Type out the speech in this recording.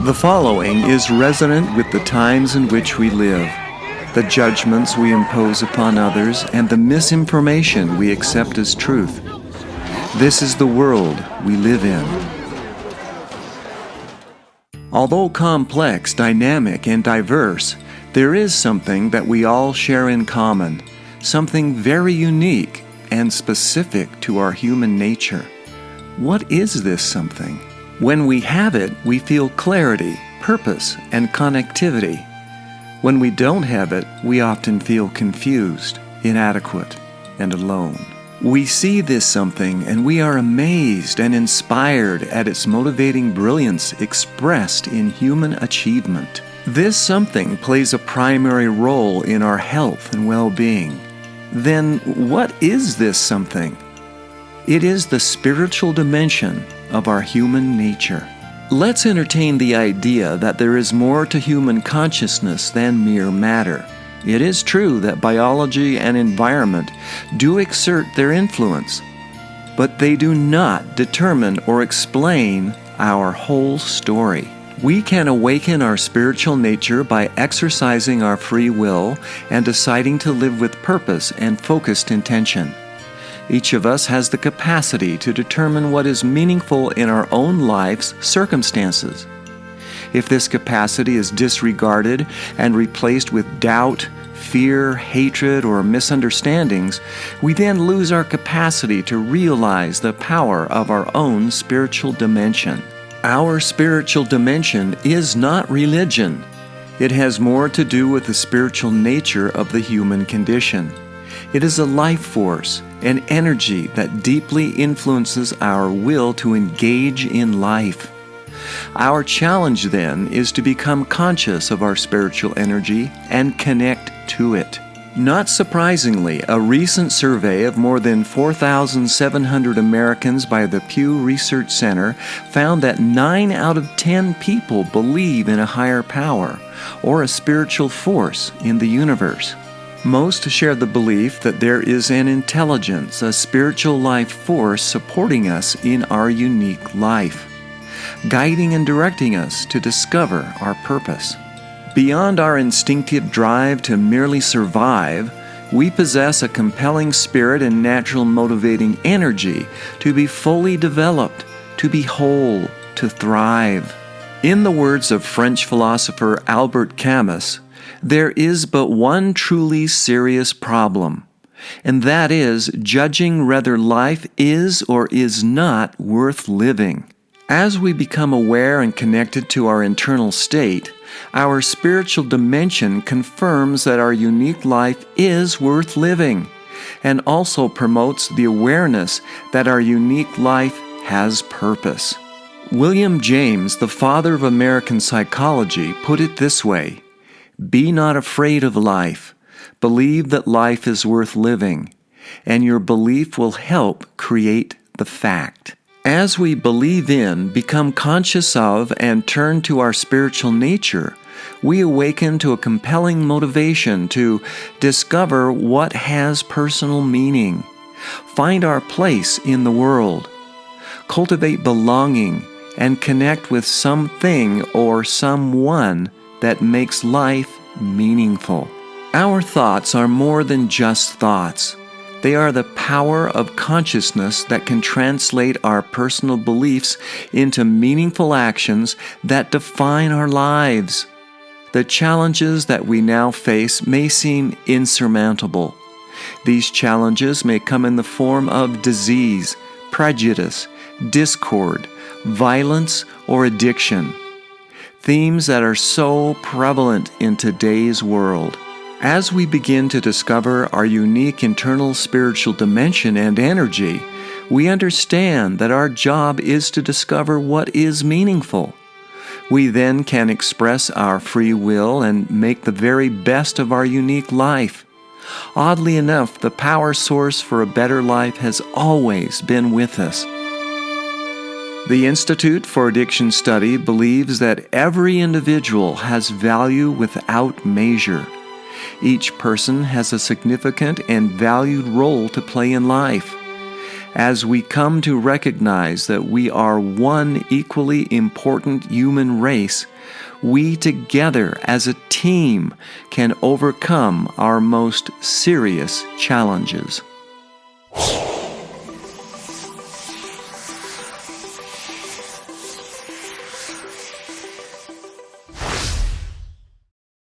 The following is resonant with the times in which we live, the judgments we impose upon others, and the misinformation we accept as truth. This is the world we live in. Although complex, dynamic, and diverse, there is something that we all share in common, something very unique and specific to our human nature. What is this something? When we have it, we feel clarity, purpose, and connectivity. When we don't have it, we often feel confused, inadequate, and alone. We see this something and we are amazed and inspired at its motivating brilliance expressed in human achievement. This something plays a primary role in our health and well-being. Then what is this something? It is the spiritual dimension of our human nature. Let's entertain the idea that there is more to human consciousness than mere matter. It is true that biology and environment do exert their influence, but they do not determine or explain our whole story. We can awaken our spiritual nature by exercising our free will and deciding to live with purpose and focused intention. Each of us has the capacity to determine what is meaningful in our own life's circumstances. If this capacity is disregarded and replaced with doubt, fear, hatred, or misunderstandings, we then lose our capacity to realize the power of our own spiritual dimension. Our spiritual dimension is not religion. It has more to do with the spiritual nature of the human condition. It is a life force, an energy that deeply influences our will to engage in life. Our challenge then is to become conscious of our spiritual energy and connect to it. Not surprisingly, a recent survey of more than 4,700 Americans by the Pew Research Center found that 9 out of 10 people believe in a higher power or a spiritual force in the universe. Most share the belief that there is an intelligence, a spiritual life force supporting us in our unique life, guiding and directing us to discover our purpose. Beyond our instinctive drive to merely survive, we possess a compelling spirit and natural motivating energy to be fully developed, to be whole, to thrive. In the words of French philosopher Albert Camus, there is but one truly serious problem, and that is judging whether life is or is not worth living. As we become aware and connected to our internal state, our spiritual dimension confirms that our unique life is worth living, and also promotes the awareness that our unique life has purpose. William James, the father of American psychology, put it this way: "Be not afraid of life. Believe that life is worth living, and your belief will help create the fact." As we believe in, become conscious of, and turn to our spiritual nature, we awaken to a compelling motivation to discover what has personal meaning, find our place in the world, cultivate belonging, and connect with something or someone that makes life meaningful. Our thoughts are more than just thoughts. They are the power of consciousness that can translate our personal beliefs into meaningful actions that define our lives. The challenges that we now face may seem insurmountable. These challenges may come in the form of disease, prejudice, discord, violence, or addiction. Themes that are so prevalent in today's world. As we begin to discover our unique internal spiritual dimension and energy, we understand that our job is to discover what is meaningful. We then can express our free will and make the very best of our unique life. Oddly enough, the power source for a better life has always been with us. The Institute for Addiction Study believes that every individual has value without measure. Each person has a significant and valued role to play in life. As we come to recognize that we are one equally important human race, we together as a team can overcome our most serious challenges.